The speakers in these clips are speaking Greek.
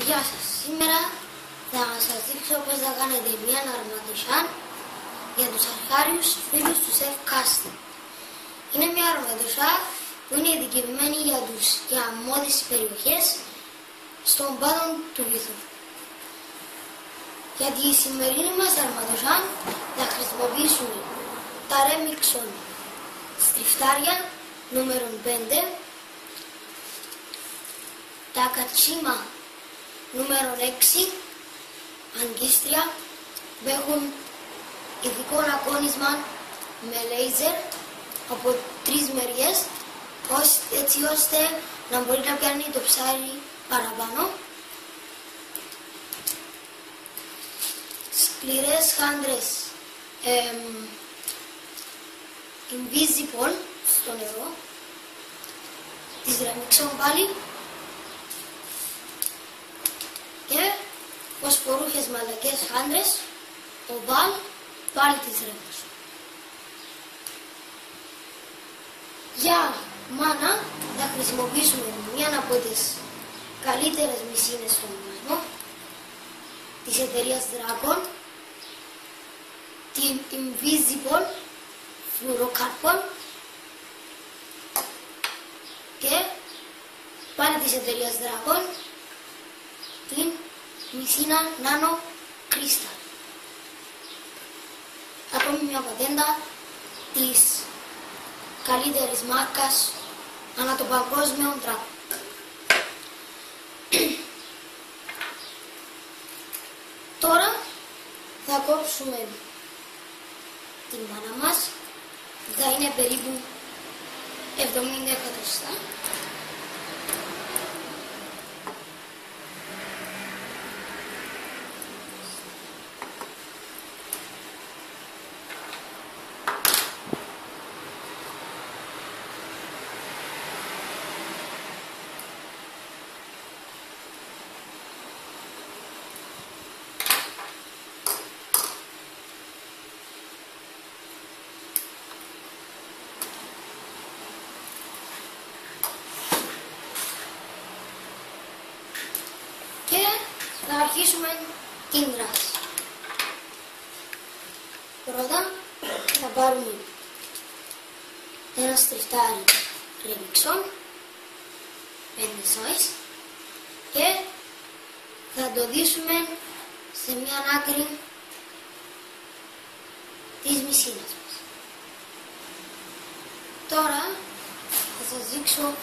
Γεια σας, σήμερα θα σας δείξω πώς θα κάνετε μια αρματοσάν για τους αρχάριους φίλους του Self Casting. Είναι μια αρματοσά που είναι ειδικευμένη για μόδιες περιοχές στον πάτο του βυθού. Για τη σημερινή μας αρματοσάν θα χρησιμοποιήσουμε τα Remixon στριφτάρια νούμερο 5, τα Kachima νούμερο 6, αγκίστρια που έχουν ειδικό ακόνισμα με λέιζερ από 3 μεριές, έτσι ώστε να μπορεί να πιάνει το ψάρι παραπάνω. Σκληρές χάντρες invisible στο νερό, τις Remixon πάλι, και φωσφορούχες μαλακές χάντρες, oval, πάλι τις Remixon. Για μάνα θα χρησιμοποιήσουμε μια από τις καλύτερες μισήνες στον κόσμο της εταιρείας Dragon, την Invisible Fluorocarbon, και πάλι της εταιρείας Dragon την μισήνα Nano Crystal. Ακόμη μια πατέντα της καλύτερης μάρκας ανά το παγκόσμιο τρόπο. Τώρα θα κόψουμε την μάνα μας, θα είναι περίπου 70 εκατοστά. Και θα αρχίσουμε την δράση. Πρώτα θα πάρουμε ένα στριφτάρι Remixon 5 size και θα το δείσουμε σε μια άκρη της μισήνας μας. Τώρα θα σας δείξω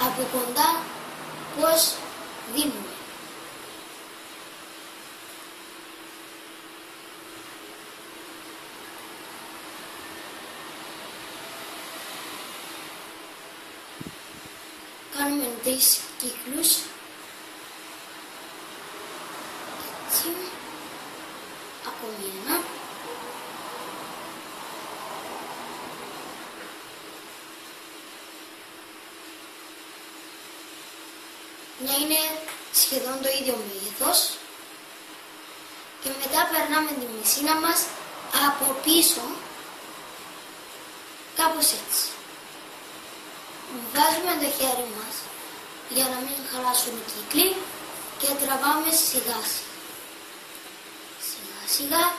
από κοντά πώς δίνουμε. Κάνουμε 3 κύκλους, έτσι, ακόμη ένα, να είναι σχεδόν το ίδιο μέγεθος, και μετά περνάμε τη μισήνα μας από πίσω, κάπως έτσι. Βάζουμε το χέρι μας για να μην χαλάσουν οι κύκλοι και τραβάμε σιγά σιγά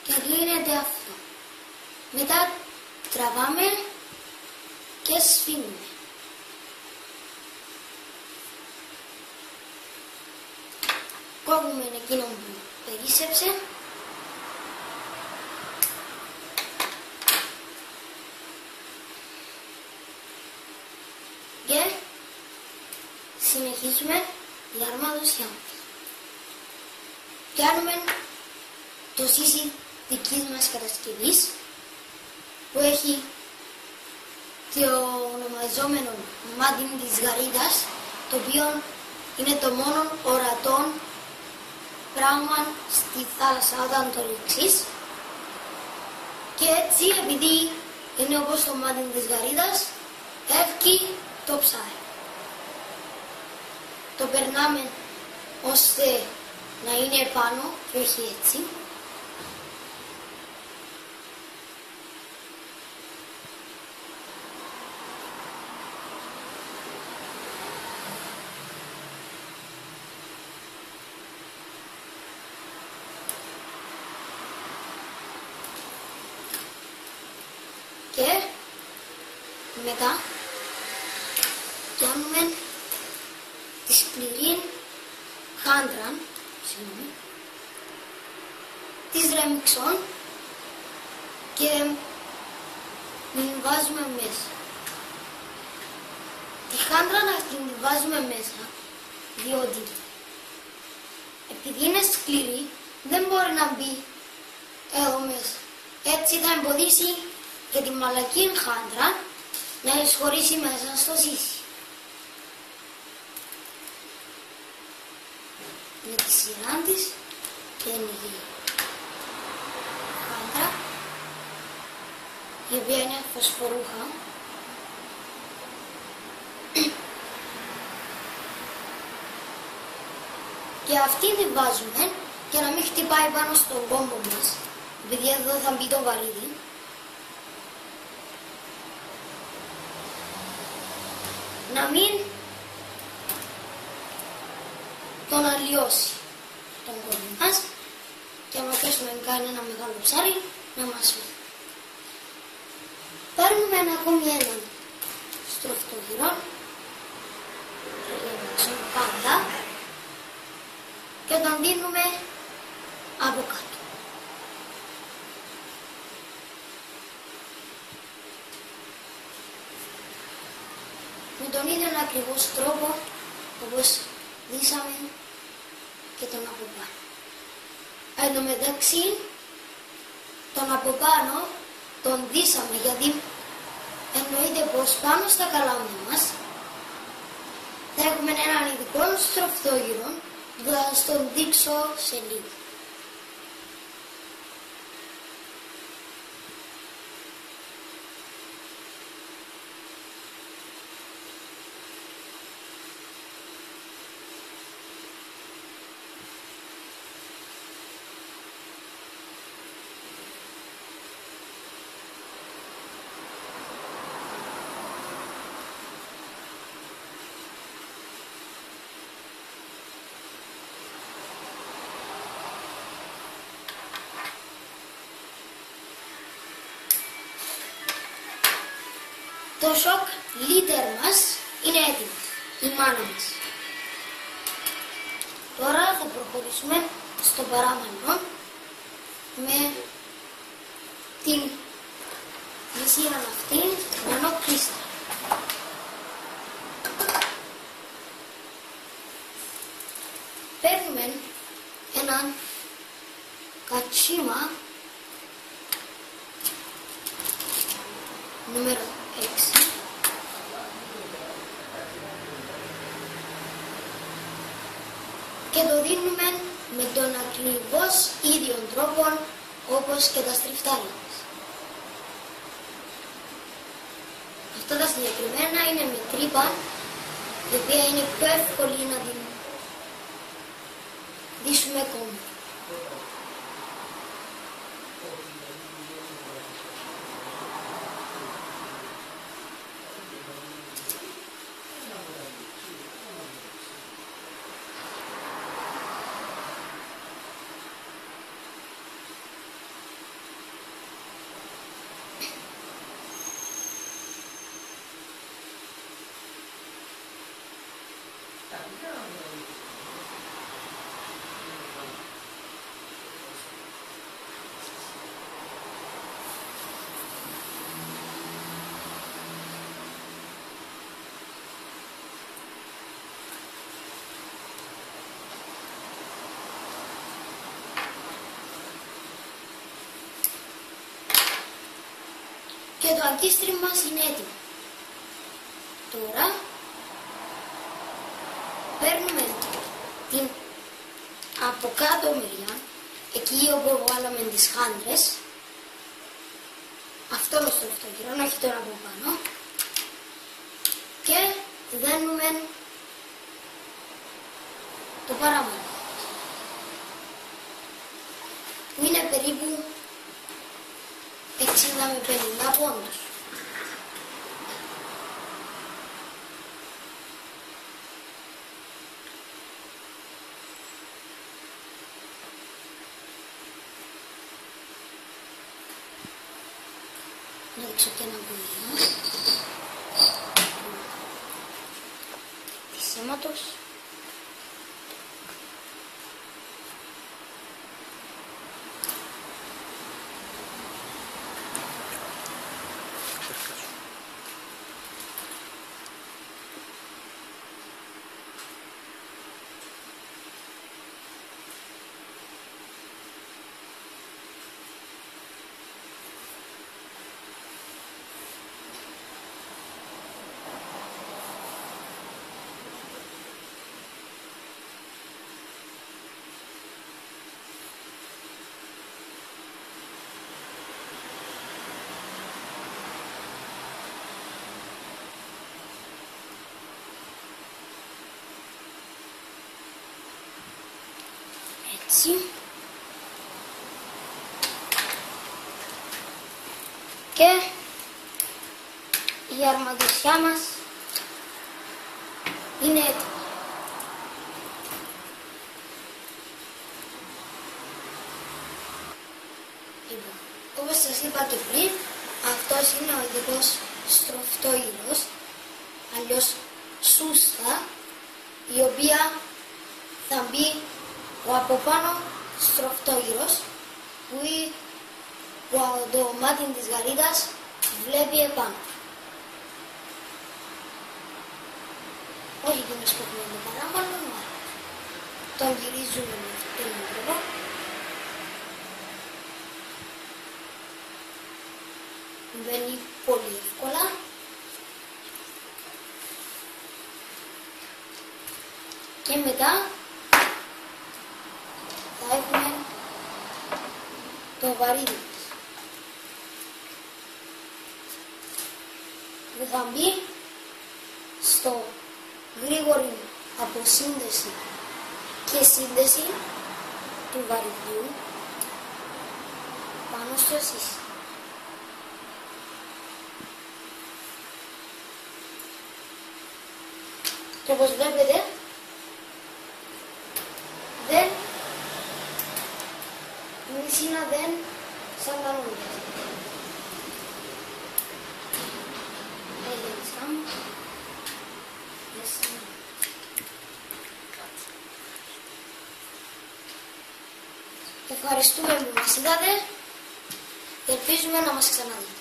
και κλείνεται αυτό. Μετά τραβάμε και σφίγγουμε. Κόβουμε εκείνο που περίσσεψε και συνεχίζουμε η αρμαδοσιά μας. Πιάνουμε το σύσι δικής μας κατασκευής που έχει το ονομαζόμενο μάντιν της γαρίδας, το οποίο είναι το μόνο ορατό πράγμα στη θάλασσα όταν το ρίξεις, και έτσι, επειδή είναι όπως το μάντιν της γαρίδας, εύκει το ψάρι. Το περνάμε ώστε να είναι πάνω και όχι έτσι. μετά κάνουμε τη σκληρή χάντρα, της ρέμιξον και την βάζουμε μέσα. Τη χάντρα να την βάζουμε μέσα, διότι επειδή είναι σκληρή δεν μπορεί να μπει εδώ μέσα. Έτσι θα εμποδίσει και τη μαλακή χάντρα να εισχωρήσει μέσα στο σύσι. Με τη σειρά της και είναι η χάντρα, η οποία είναι φωσφορούχα. Και αυτήν την βάζουμε για να μην χτυπάει πάνω στον κόμπο μας, επειδή εδώ θα μπει το βαρύδι. Να μην τον αλλοιώσει τον κόμπο μας και αν αφήσουμε κάνει ένα μεγάλο ψάρι να μας φύγει. Παίρνουμε ακόμη έναν στροφτογυρό, πάντα, και τον δίνουμε από κάτω. Με τον ίδιο ακριβώς τρόπο όπως δίσαμε και τον από πάνω. Εν τω μεταξύ τον από πάνω τον δίσαμε γιατί εννοείται πως πάνω στα καλάμια μας θα έχουμε έναν ειδικό στροφτόγυρο που θα στον δείξω σε λίγο. Το σοκ λίτερ μας είναι έτοιμο, η μάνα μας. Τώρα θα προχωρήσουμε στο παράμενο με την λυσίρα αυτή μονοκλίστα. Παίρνουμε έναν κατσίμα νούμερο 6 και το δίνουμε με τον ακριβώς ίδιο τρόπο όπως και τα στριφτάρια μας. Αυτά τα συγκεκριμένα είναι με τρύπα, η οποία είναι πιο εύκολη να την δείσουμε κόμμα. Και το αγκίστρι μας είναι έτοιμο. Τώρα παίρνουμε την από κάτω μεριά, εκεί όπου βάλαμε τις χάντρες, αυτό το στροφτογυρό, όχι τώρα από πάνω, και δένουμε το παράμονο, που είναι περίπου 60 με 50 πόντους. Να δείξω και ένα πουλί. οχήματος. Έτσι. Και η αρμαντοσιά μας είναι έτοιμη. Λοιπόν, όπως σας είπα και πριν, αυτός είναι ο ειδικός στροφτόγυρος, αλλιώς σούστα, η οποία θα μπει ο από πάνω στροφτόγυρος που το μάτι της γαρίδας βλέπει επάνω. Όχι εκείνος που έχουμε το παράμβανο, τον γυρίζουμε με αυτόν τον τρόπο. Μπαίνει πολύ εύκολα. Και μετά θα έχουμε το βαρύδι μας, που θα μπει στο γρήγορη αποσύνδεση και σύνδεση του βαρυδιού πάνω στο σύστημα. Και όπως βλέπετε, μισήνα δεν σαν τα νούμερα. Ευχαριστούμε που μας είδατε και ελπίζουμε να μας ξαναδείτε.